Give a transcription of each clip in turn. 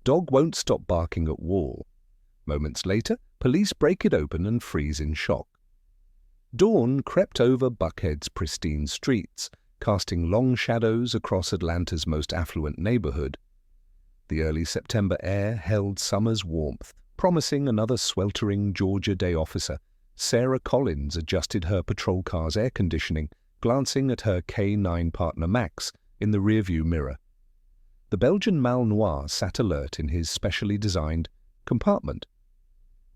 Dog won't stop barking at wall. Moments later, police break it open and freeze in shock. Dawn crept over Buckhead's pristine streets, casting long shadows across Atlanta's most affluent neighborhood. The early September air held summer's warmth, promising another sweltering Georgia Day. Officer Sarah Collins adjusted her patrol car's air conditioning, glancing at her K9 partner Max in the rearview mirror. The Belgian Malinois sat alert in his specially designed compartment,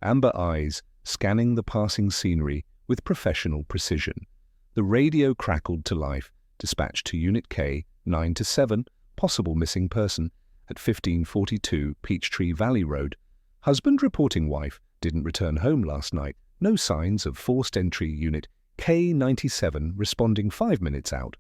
amber eyes scanning the passing scenery with professional precision. The radio crackled to life. Dispatch to Unit K, 9 to 7, possible missing person, at 1542 Peachtree Valley Road. Husband reporting wife didn't return home last night. No signs of forced entry. Unit K97 responding 5 minutes out.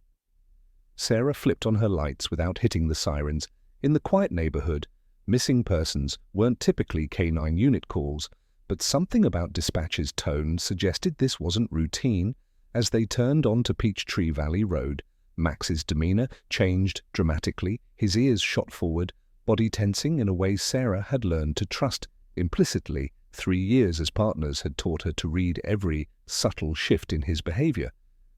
Sarah flipped on her lights without hitting the sirens. In the quiet neighborhood, missing persons weren't typically K9 unit calls, but something about dispatch's tone suggested this wasn't routine. As they turned onto Peachtree Valley Road, Max's demeanor changed dramatically. His ears shot forward, body tensing in a way Sarah had learned to trust implicitly. 3 years as partners had taught her to read every subtle shift in his behavior.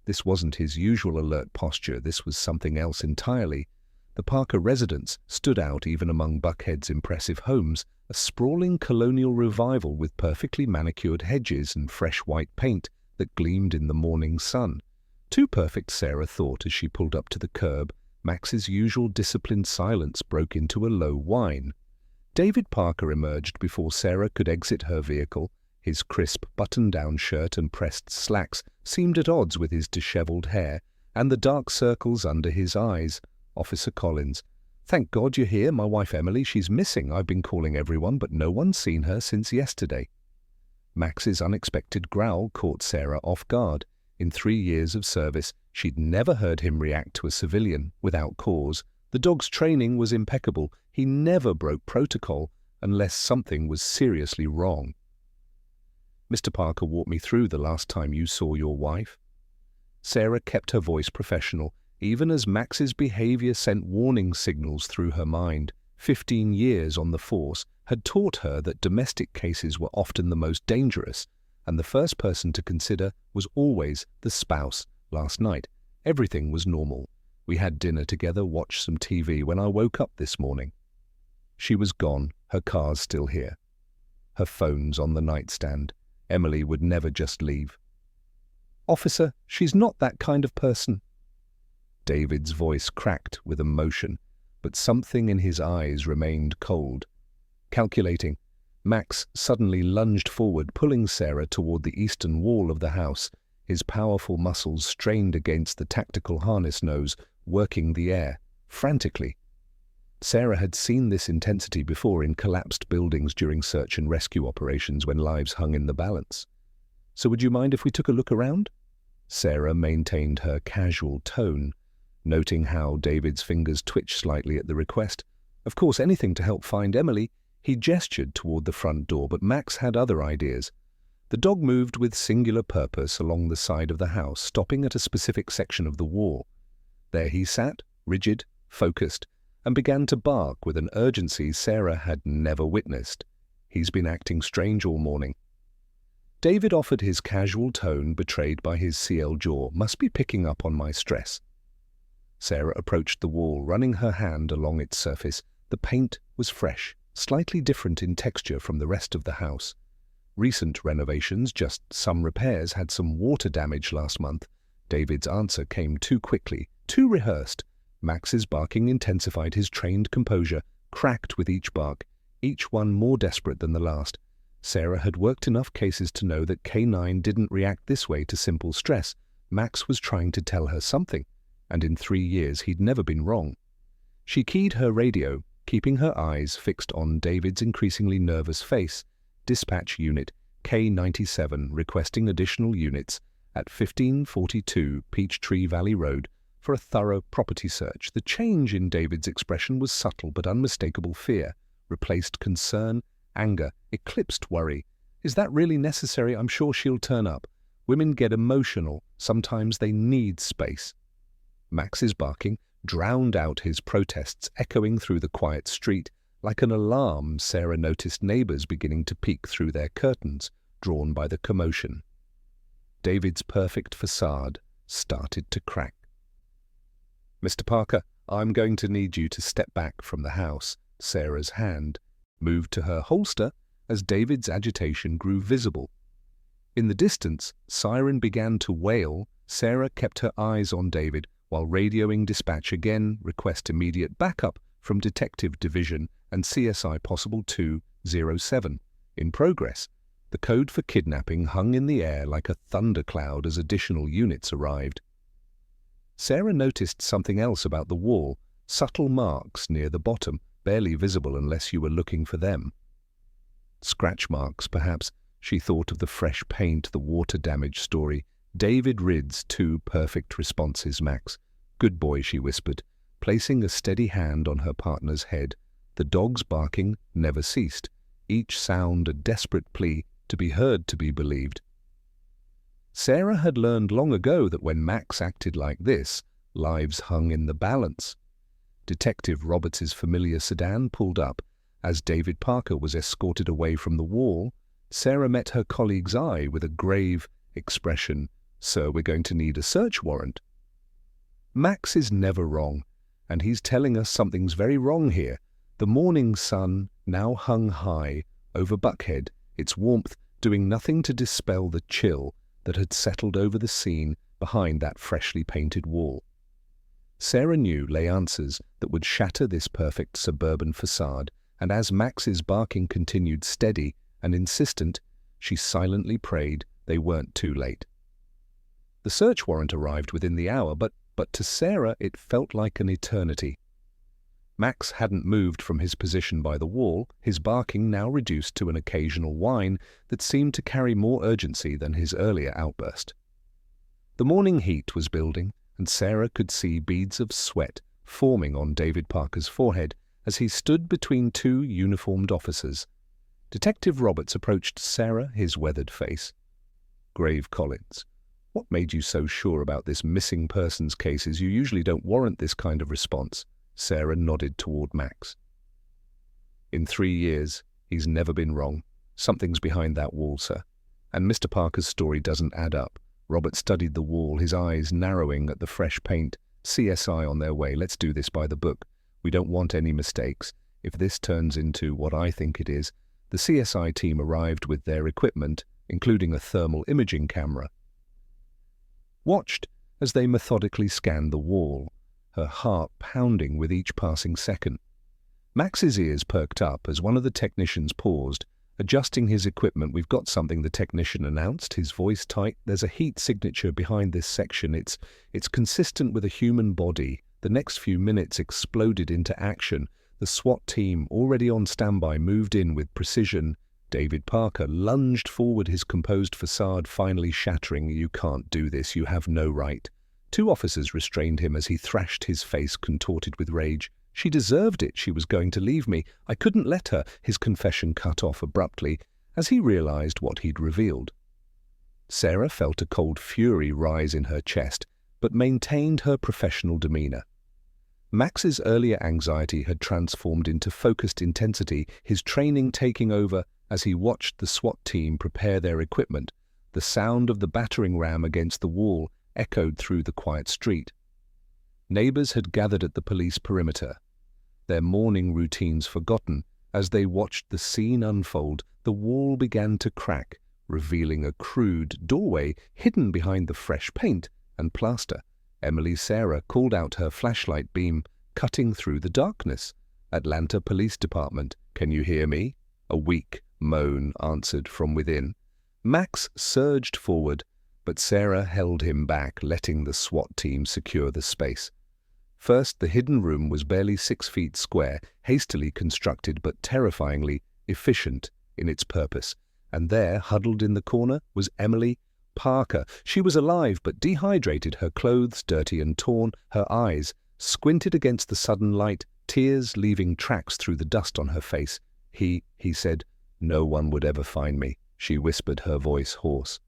This wasn't his usual alert posture. This was something else entirely. The Parker residence stood out even among Buckhead's impressive homes, a sprawling colonial revival with perfectly manicured hedges and fresh white paint that gleamed in the morning sun. Too perfect, Sarah thought as she pulled up to the curb. Max's usual disciplined silence broke into a low whine. David Parker emerged before Sarah could exit her vehicle. His crisp button-down shirt and pressed slacks seemed at odds with his disheveled hair and the dark circles under his eyes. Officer Collins. Thank God you're here. My wife Emily, she's missing. I've been calling everyone, but no one's seen her since yesterday. Max's unexpected growl caught Sarah off guard. In 3 years of service, she'd never heard him react to a civilian without cause. The dog's training was impeccable. He never broke protocol unless something was seriously wrong. Mr. Parker, walked me through the last time you saw your wife. Sarah kept her voice professional, even as Max's behavior sent warning signals through her mind. 15 years on the force had taught her that domestic cases were often the most dangerous, and the first person to consider was always the spouse. Last night, everything was normal. We had dinner together, watched some TV. When I woke up this morning, she was gone. Her car's still here. Her phone's on the nightstand. Emily would never just leave. Officer, she's not that kind of person. David's voice cracked with emotion, but something in his eyes remained cold. Calculating, Max suddenly lunged forward, pulling Sarah toward the eastern wall of the house. His powerful muscles strained against the tactical harness nose, working the air frantically. Sarah had seen this intensity before in collapsed buildings during search and rescue operations when lives hung in the balance. So would you mind if we took a look around? Sarah maintained her casual tone, noting how David's fingers twitched slightly at the request. Of course, anything to help find Emily. He gestured toward the front door, but Max had other ideas. The dog moved with singular purpose along the side of the house, stopping at a specific section of the wall. There he sat, rigid, focused, and began to bark with an urgency Sarah had never witnessed. He's been acting strange all morning. David offered, his casual tone betrayed by his CL jaw. Must be picking up on my stress. Sarah approached the wall, running her hand along its surface. The paint was fresh, slightly different in texture from the rest of the house. Recent renovations, just some repairs, had some water damage last month. David's answer came too quickly, too rehearsed. Max's barking intensified. His trained composure cracked with each bark, each one more desperate than the last. Sarah had worked enough cases to know that K9 didn't react this way to simple stress. Max was trying to tell her something, and in 3 years he'd never been wrong. She keyed her radio, keeping her eyes fixed on David's increasingly nervous face. Dispatch Unit K97 requesting additional units at 1542 Peachtree Valley Road for a thorough property search. The change in David's expression was subtle but unmistakable. Fear replaced concern, anger eclipsed worry. Is that really necessary? I'm sure she'll turn up. Women get emotional. Sometimes they need space. Max's barking drowned out his protests, echoing through the quiet street. Like an alarm, Sarah noticed neighbors beginning to peek through their curtains, drawn by the commotion. David's perfect facade started to crack. "Mr. Parker, I'm going to need you to step back from the house." Sarah's hand moved to her holster as David's agitation grew visible. In the distance, siren began to wail. Sarah kept her eyes on David while radioing dispatch again, request immediate backup from Detective Division and CSI Possible 207. In progress. The code for kidnapping hung in the air like a thundercloud as additional units arrived. Sarah noticed something else about the wall, subtle marks near the bottom, barely visible unless you were looking for them. Scratch marks, perhaps. She thought of the fresh paint, the water damage story. David Ridd's 2 perfect responses, Max. "Good boy," she whispered, placing a steady hand on her partner's head. The dog's barking never ceased, each sound a desperate plea to be heard, to be believed. Sarah had learned long ago that when Max acted like this, lives hung in the balance. Detective Roberts's familiar sedan pulled up. As David Parker was escorted away from the wall, Sarah met her colleague's eye with a grave expression. "Sir, we're going to need a search warrant." Max is never wrong, and he's telling us something's very wrong here. The morning sun now hung high over Buckhead, its warmth doing nothing to dispel the chill that had settled over the scene behind that freshly painted wall. Sarah knew lay answers that would shatter this perfect suburban facade, and as Max's barking continued steady and insistent, she silently prayed they weren't too late. The search warrant arrived within the hour, but to Sarah it felt like an eternity. Max hadn't moved from his position by the wall, his barking now reduced to an occasional whine that seemed to carry more urgency than his earlier outburst. The morning heat was building, and Sarah could see beads of sweat forming on David Parker's forehead as he stood between 2 uniformed officers. Detective Roberts approached Sarah, his weathered face. "Grave Collins, what made you so sure about this missing persons cases? You usually don't warrant this kind of response." Sarah nodded toward Max. "In 3 years, he's never been wrong. Something's behind that wall, sir. And Mr. Parker's story doesn't add up." Robert studied the wall, his eyes narrowing at the fresh paint. "CSI on their way. Let's do this by the book. We don't want any mistakes. If this turns into what I think it is." The CSI team arrived with their equipment, including a thermal imaging camera. Watched as they methodically scanned the wall, her heart pounding with each passing second. Max's ears perked up as one of the technicians paused, adjusting his equipment. "We've got something," the technician announced, his voice tight. "There's a heat signature behind this section. It's consistent with a human body." The next few minutes exploded into action. The SWAT team, already on standby, moved in with precision. David Parker lunged forward, his composed facade finally shattering. "You can't do this. You have no right." 2 officers restrained him as he thrashed, his face contorted with rage. "She deserved it. She was going to leave me. I couldn't let her." His confession cut off abruptly as he realized what he'd revealed. Sarah felt a cold fury rise in her chest, but maintained her professional demeanor. Max's earlier anxiety had transformed into focused intensity, his training taking over as he watched the SWAT team prepare their equipment. The sound of the battering ram against the wall echoed through the quiet street. Neighbors had gathered at the police perimeter, their morning routines forgotten. As they watched the scene unfold, the wall began to crack, revealing a crude doorway hidden behind the fresh paint and plaster. Sarah called out her flashlight beam, cutting through the darkness. "Atlanta Police Department, can you hear me?" A weak moan answered from within. Max surged forward, but Sarah held him back, letting the SWAT team secure the space. First, the hidden room was barely 6 feet square, hastily constructed but terrifyingly efficient in its purpose. And there, huddled in the corner, was Emily Parker. She was alive but dehydrated, her clothes dirty and torn, her eyes squinted against the sudden light, tears leaving tracks through the dust on her face. He said, "No one would ever find me," she whispered, her voice hoarse.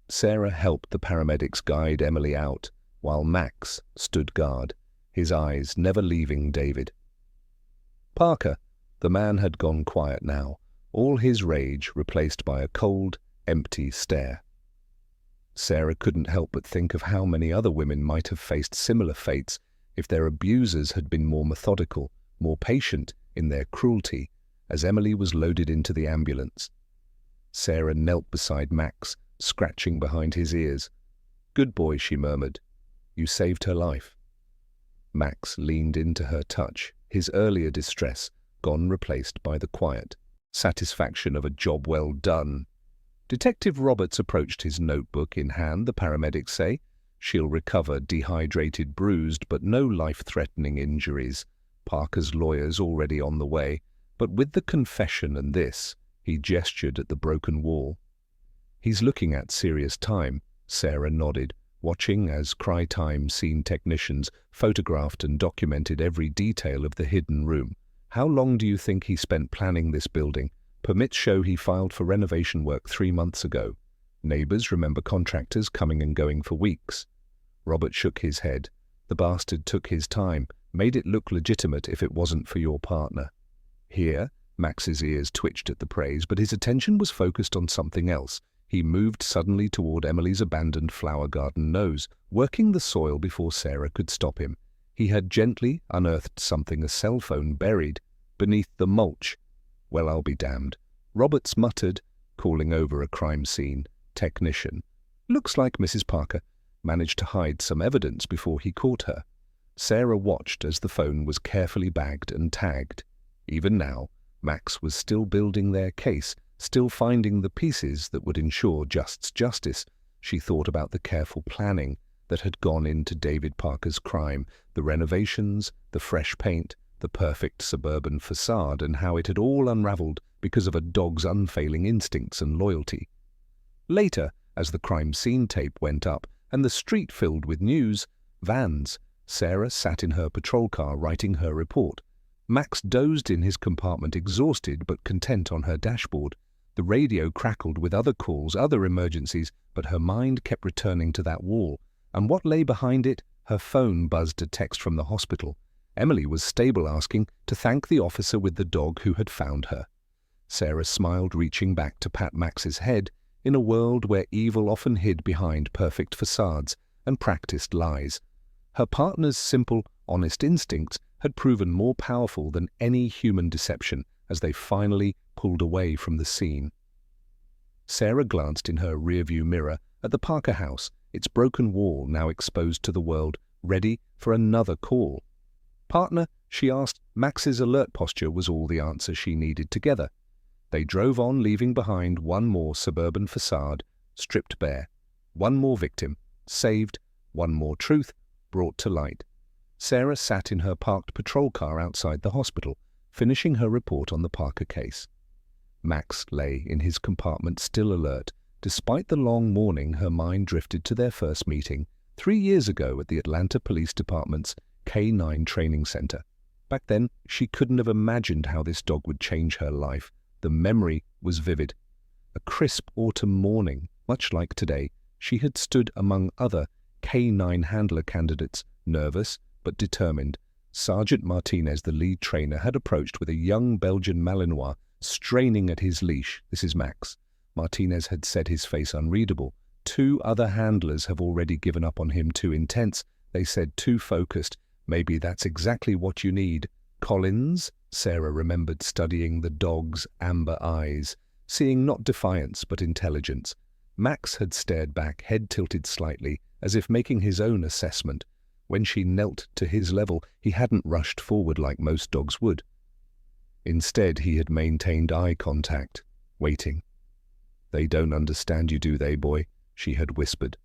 Sarah helped the paramedics guide Emily out, while Max stood guard, his eyes never leaving David. Parker. The man had gone quiet now, all his rage replaced by a cold, empty stare. Sarah couldn't help but think of how many other women might have faced similar fates if their abusers had been more methodical, more patient in their cruelty, as Emily was loaded into the ambulance. Sarah knelt beside Max, scratching behind his ears. "Good boy," she murmured. "You saved her life." Max leaned into her touch, his earlier distress gone, replaced by the quiet satisfaction of a job well done. Detective Roberts approached his notebook in hand, the paramedics say. "She'll recover, dehydrated, bruised, but no life-threatening injuries. Parker's lawyer's already on the way, but with the confession and this," he gestured at the broken wall. "He's looking at serious time," Sarah nodded, watching as Cry Time scene technicians photographed and documented every detail of the hidden room. "How long do you think he spent planning this building? Permits show he filed for renovation work 3 months ago. Neighbors remember contractors coming and going for weeks." Robert shook his head. "The bastard took his time, made it look legitimate if it wasn't for your partner." Here, Max's ears twitched at the praise, but his attention was focused on something else. He moved suddenly toward Emily's abandoned flower garden nose, working the soil before Sarah could stop him. He had gently unearthed something, a cell phone buried beneath the mulch. "Well, I'll be damned," Roberts muttered, calling over a crime scene technician. "Looks like Mrs. Parker managed to hide some evidence before he caught her." Sarah watched as the phone was carefully bagged and tagged. Even now, Max was still building their case, still finding the pieces that would ensure justice. She thought about the careful planning that had gone into David Parker's crime, the renovations, the fresh paint, the perfect suburban facade, and how it had all unraveled because of a dog's unfailing instincts and loyalty. Later, as the crime scene tape went up and the street filled with news vans, Sarah sat in her patrol car writing her report. Max dozed in his compartment, exhausted but content on her dashboard. The radio crackled with other calls, other emergencies, but her mind kept returning to that wall. And what lay behind it? Her phone buzzed a text from the hospital. Emily was stable, asking to thank the officer with the dog who had found her. Sarah smiled, reaching back to pat Max's head in a world where evil often hid behind perfect facades and practiced lies. Her partner's simple, honest instincts had proven more powerful than any human deception as they finally pulled away from the scene. Sarah glanced in her rearview mirror at the Parker house, its broken wall now exposed to the world, ready for another call. "Partner," she asked. Max's alert posture was all the answer she needed. Together, they drove on, leaving behind one more suburban facade, stripped bare, one more victim, saved, one more truth, brought to light. Sarah sat in her parked patrol car outside the hospital, finishing her report on the Parker case. Max lay in his compartment, still alert. Despite the long morning, her mind drifted to their first meeting 3 years ago at the Atlanta Police Department's K-9 training center. Back then, she couldn't have imagined how this dog would change her life. The memory was vivid. A crisp autumn morning, much like today, she had stood among other K-9 handler candidates, nervous but determined. Sergeant Martinez, the lead trainer, had approached with a young Belgian Malinois straining at his leash. "This is Max." Martinez had said, his face unreadable. "2 other handlers have already given up on him. Too intense," they said, "too focused." "Maybe that's exactly what you need." "Collins?" Sarah remembered studying the dog's amber eyes, seeing not defiance but intelligence. Max had stared back, head tilted slightly, as if making his own assessment. When she knelt to his level, he hadn't rushed forward like most dogs would. Instead, he had maintained eye contact, waiting. "They don't understand you, do they, boy?" she had whispered.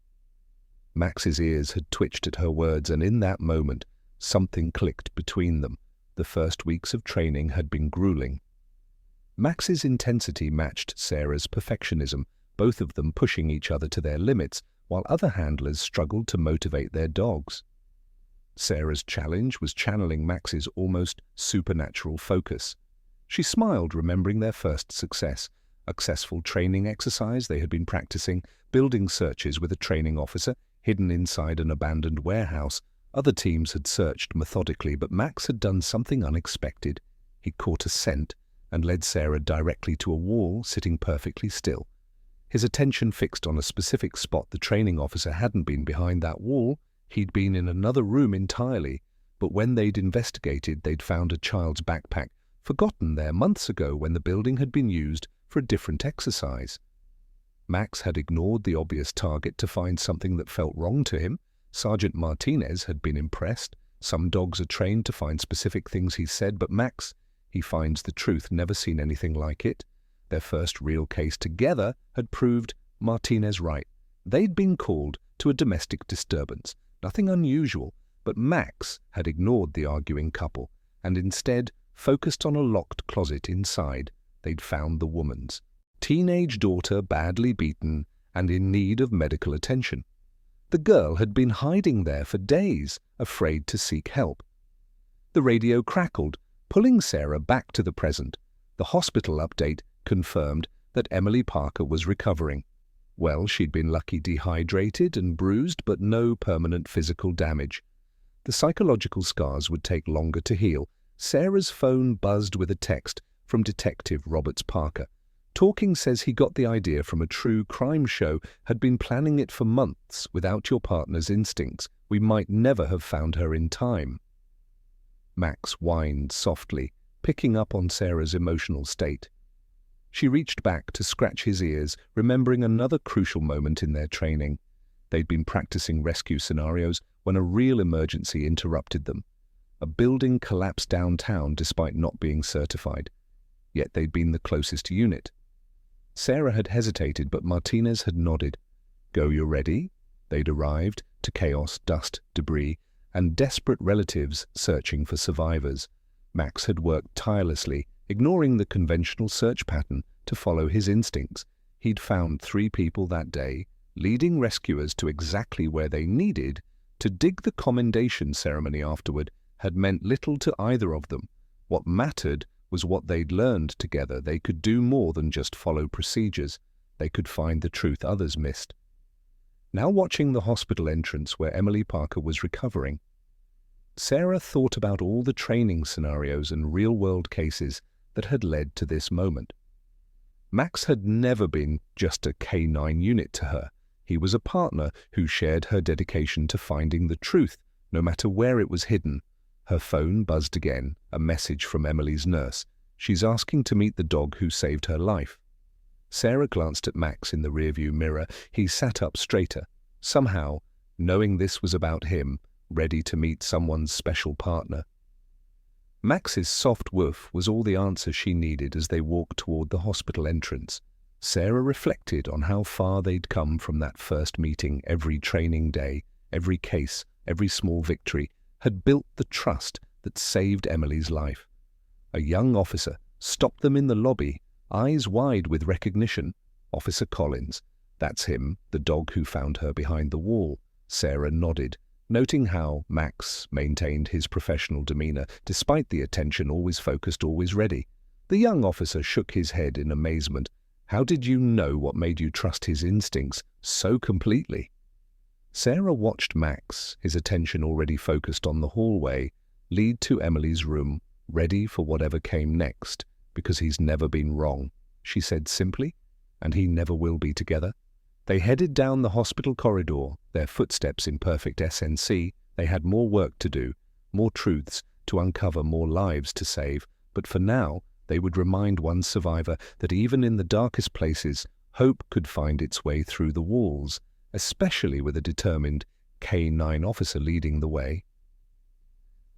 Max's ears had twitched at her words, and in that moment, something clicked between them. The first weeks of training had been grueling. Max's intensity matched Sarah's perfectionism, both of them pushing each other to their limits, while other handlers struggled to motivate their dogs. Sarah's challenge was channeling Max's almost supernatural focus. She smiled, remembering their first successful training exercise they had been practicing, building searches with a training officer hidden inside an abandoned warehouse. Other teams had searched methodically, but Max had done something unexpected. He caught a scent and led Sarah directly to a wall sitting perfectly still. His attention fixed on a specific spot. The training officer hadn't been behind that wall. He'd been in another room entirely. But when they'd investigated, they'd found a child's backpack, forgotten there months ago when the building had been used for a different exercise. Max had ignored the obvious target to find something that felt wrong to him. Sergeant Martinez had been impressed. Some dogs are trained to find specific things, he said, but Max, he finds the truth, never seen anything like it. Their first real case together had proved Martinez right. They'd been called to a domestic disturbance, nothing unusual, but Max had ignored the arguing couple and instead focused on a locked closet inside. They'd found the woman's teenage daughter, badly beaten and in need of medical attention. The girl had been hiding there for days, afraid to seek help. The radio crackled, pulling Sarah back to the present. The hospital update confirmed that Emily Parker was recovering. Well, she'd been lucky, dehydrated and bruised, but no permanent physical damage. The psychological scars would take longer to heal. Sarah's phone buzzed with a text from Detective Roberts Parker. Talking says he got the idea from a true crime show, had been planning it for months. Without your partner's instincts, we might never have found her in time. Max whined softly, picking up on Sarah's emotional state. She reached back to scratch his ears, remembering another crucial moment in their training. They'd been practicing rescue scenarios when a real emergency interrupted them. A building collapsed downtown despite not being certified. Yet they'd been the closest unit. Sarah had hesitated, but Martinez had nodded. Go, you're ready? They'd arrived to chaos, dust, debris, and desperate relatives searching for survivors. Max had worked tirelessly, ignoring the conventional search pattern to follow his instincts. He'd found 3 people that day, leading rescuers to exactly where they needed to dig. The commendation ceremony afterward had meant little to either of them. What mattered was what they'd learned together. They could do more than just follow procedures. They could find the truth others missed. Now watching the hospital entrance where Emily Parker was recovering, Sarah thought about all the training scenarios and real-world cases that had led to this moment. Max had never been just a K9 unit to her. He was a partner who shared her dedication to finding the truth, no matter where it was hidden. Her phone buzzed again, a message from Emily's nurse. She's asking to meet the dog who saved her life. Sarah glanced at Max in the rearview mirror. He sat up straighter. Somehow, knowing this was about him, ready to meet someone's special partner. Max's soft woof was all the answer she needed as they walked toward the hospital entrance. Sarah reflected on how far they'd come from that first meeting. Every training day, every case, every small victory had built the trust that saved Emily's life. A young officer stopped them in the lobby, eyes wide with recognition. Officer Collins. That's him, the dog who found her behind the wall. Sarah nodded, noting how Max maintained his professional demeanor, despite the attention, always focused, always ready. The young officer shook his head in amazement. How did you know? What made you trust his instincts so completely? Sarah watched Max, his attention already focused on the hallway, lead to Emily's room, ready for whatever came next, because he's never been wrong, she said simply, and he never will be together. They headed down the hospital corridor, their footsteps in perfect SNC. They had more work to do, more truths to uncover, more lives to save, but for now, they would remind one survivor that even in the darkest places, hope could find its way through the walls, especially with a determined K9 officer leading the way.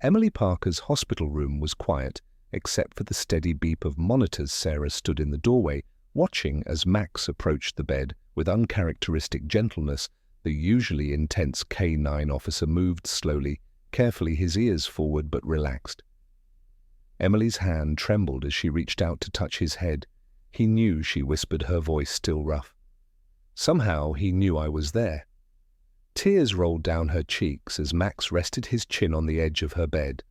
Emily Parker's hospital room was quiet, except for the steady beep of monitors. Sarah stood in the doorway, watching as Max approached the bed with uncharacteristic gentleness. The usually intense K9 officer moved slowly, carefully, his ears forward but relaxed. Emily's hand trembled as she reached out to touch his head. He knew, she whispered, her voice still rough. Somehow he knew I was there. Tears rolled down her cheeks as Max rested his chin on the edge of her bed.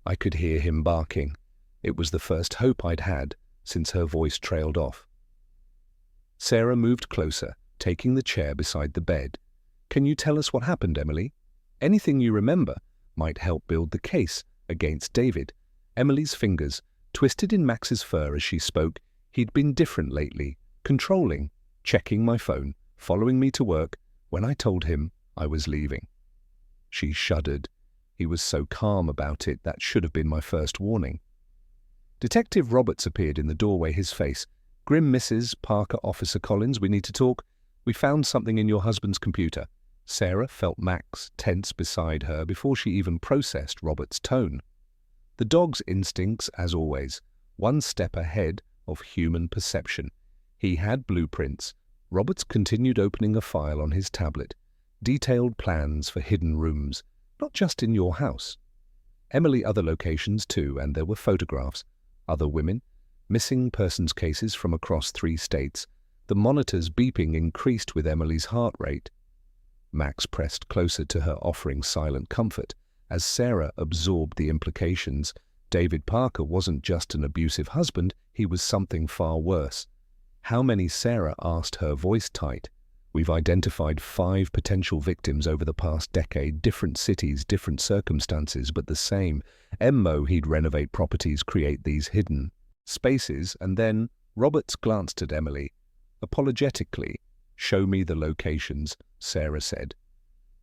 I could hear him barking. It was the first hope I'd had since her voice trailed off. Sarah moved closer, taking the chair beside the bed. Can you tell us what happened, Emily? Anything you remember might help build the case against David. Emily's fingers twisted in Max's fur as she spoke. He'd been different lately, controlling, checking my phone, following me to work when I told him I was leaving. She shuddered. He was so calm about it, that should have been my first warning. Detective Roberts appeared in the doorway, his face grim. Mrs. Parker, Officer Collins, we need to talk. We found something in your husband's computer. Sarah felt Max tense beside her before she even processed Robert's tone. The dog's instincts, as always, one step ahead of human perception. He had blueprints. Roberts continued opening a file on his tablet. Detailed plans for hidden rooms, not just in your house. Emily, other locations too, and there were photographs. Other women, missing persons cases from across 3 states. The monitor's beeping increased with Emily's heart rate. Max pressed closer to her, offering silent comfort. As Sarah absorbed the implications, David Parker wasn't just an abusive husband, he was something far worse. How many? Sarah asked, her voice tight. We've identified 5 potential victims over the past decade, different cities, different circumstances, but the same. MO, he'd renovate properties, create these hidden spaces, and then Roberts glanced at Emily. Apologetically, show me the locations, Sarah said.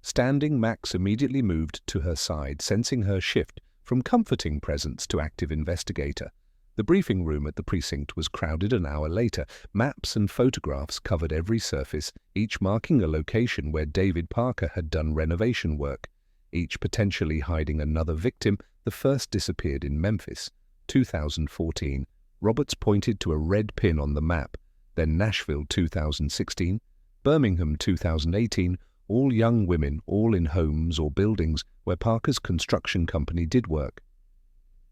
Standing, Max immediately moved to her side, sensing her shift from comforting presence to active investigator. The briefing room at the precinct was crowded an hour later. Maps and photographs covered every surface, each marking a location where David Parker had done renovation work, each potentially hiding another victim. The first disappeared in Memphis, 2014. Roberts pointed to a red pin on the map. Then Nashville, 2016. Birmingham, 2018. All young women, all in homes or buildings where Parker's construction company did work.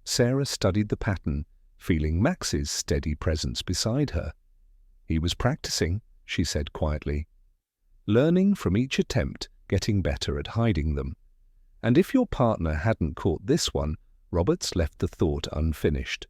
Sarah studied the pattern, feeling Max's steady presence beside her. He was practicing, she said quietly. Learning from each attempt, getting better at hiding them. And if your partner hadn't caught this one, Roberts left the thought unfinished.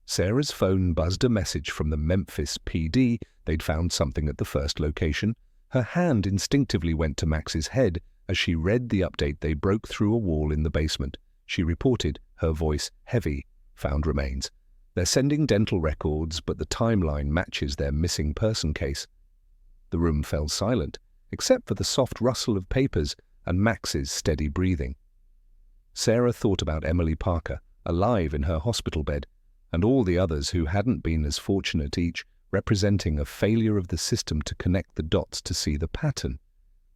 Sarah's phone buzzed a message from the Memphis PD. They'd found something at the first location. Her hand instinctively went to Max's head as she read the update. They broke through a wall in the basement. She reported, her voice heavy. Found remains. They're sending dental records, but the timeline matches their missing person case. The room fell silent, except for the soft rustle of papers and Max's steady breathing. Sarah thought about Emily Parker, alive in her hospital bed, and all the others who hadn't been as fortunate, each representing a failure of the system to connect the dots to see the pattern.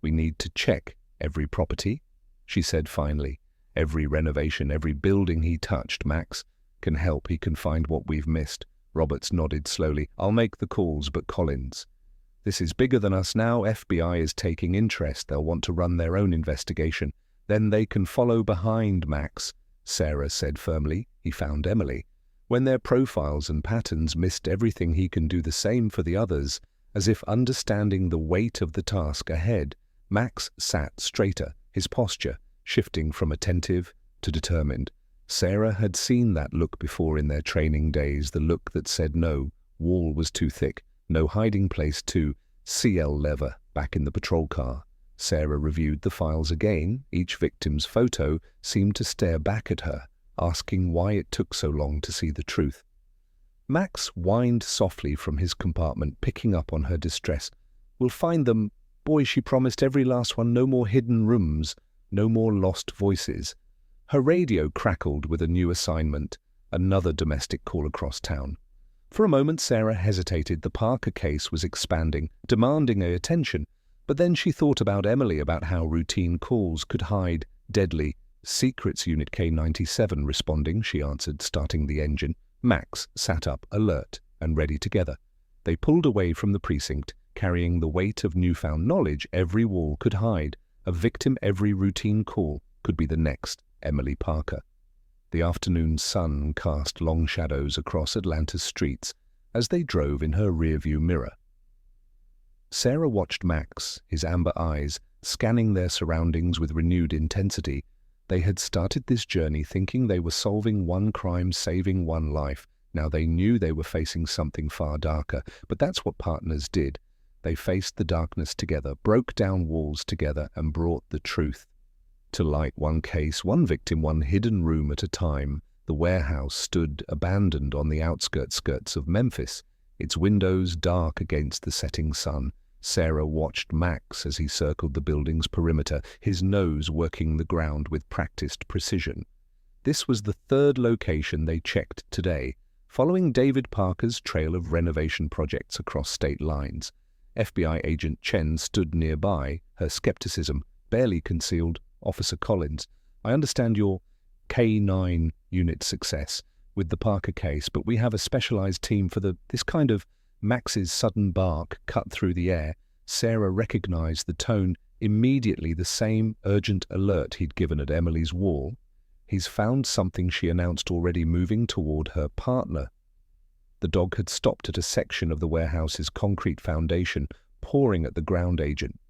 We need to check every property, she said finally. Every renovation, every building he touched. Max can help. He can find what we've missed. Roberts nodded slowly. I'll make the calls, but Collins, this is bigger than us now. FBI is taking interest. They'll want to run their own investigation. Then they can follow behind. Max, Sarah said firmly. He found Emily. When their profiles and patterns missed everything, he can do the same for the others. As if understanding the weight of the task ahead, Max sat straighter, his posture shifting from attentive to determined. Sarah had seen that look before in their training days, the look that said no, wall was too thick, no hiding place to CL lever. Back in the patrol car, Sarah reviewed the files again. Each victim's photo seemed to stare back at her, asking why it took so long to see the truth. Max whined softly from his compartment, picking up on her distress. We'll find them. Boy, she promised, every last one. No more hidden rooms, no more lost voices. Her radio crackled with a new assignment, another domestic call across town. For a moment Sarah hesitated. The Parker case was expanding, demanding her attention. But then she thought about Emily, about how routine calls could hide deadly secrets. Unit K-97 responding, she answered, starting the engine. Max sat up, alert and ready together. They pulled away from the precinct, carrying the weight of newfound knowledge. Every wall could hide a victim, every routine call could be the next Emily Parker. The afternoon sun cast long shadows across Atlanta's streets as they drove in her rearview mirror. Sarah watched Max, his amber eyes scanning their surroundings with renewed intensity. They had started this journey thinking they were solving one crime, saving one life. Now they knew they were facing something far darker, but that's what partners did. They faced the darkness together, broke down walls together, and brought the truth to light. One case, one victim, one hidden room at a time. The warehouse stood abandoned on the outskirts of Memphis, its windows dark against the setting sun. Sarah watched Max as he circled the building's perimeter, his nose working the ground with practiced precision. This was the third location they checked today, following David Parker's trail of renovation projects across state lines. FBI agent Chen stood nearby, her skepticism barely concealed. Officer Collins, I understand your K9 unit success with the Parker case, but we have a specialized team for this kind of Max's sudden bark cut through the air. Sarah recognized the tone immediately, the same urgent alert he'd given at Emily's wall. He's found something, she announced, already moving toward her partner. The dog had stopped at a section of the warehouse's concrete foundation, pawing at the ground agent.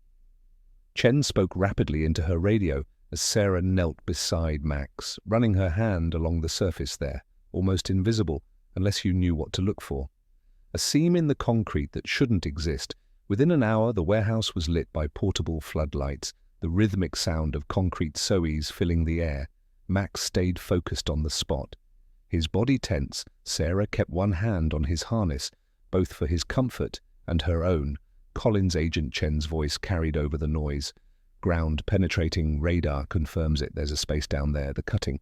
Chen spoke rapidly into her radio as Sarah knelt beside Max, running her hand along the surface there, almost invisible unless you knew what to look for. A seam in the concrete that shouldn't exist. Within an hour, the warehouse was lit by portable floodlights, the rhythmic sound of concrete sowies filling the air. Max stayed focused on the spot. His body tense, Sarah kept one hand on his harness, both for his comfort and her own. Collins agent Chen's voice carried over the noise. Ground-penetrating radar confirms it. There's a space down there. The cutting.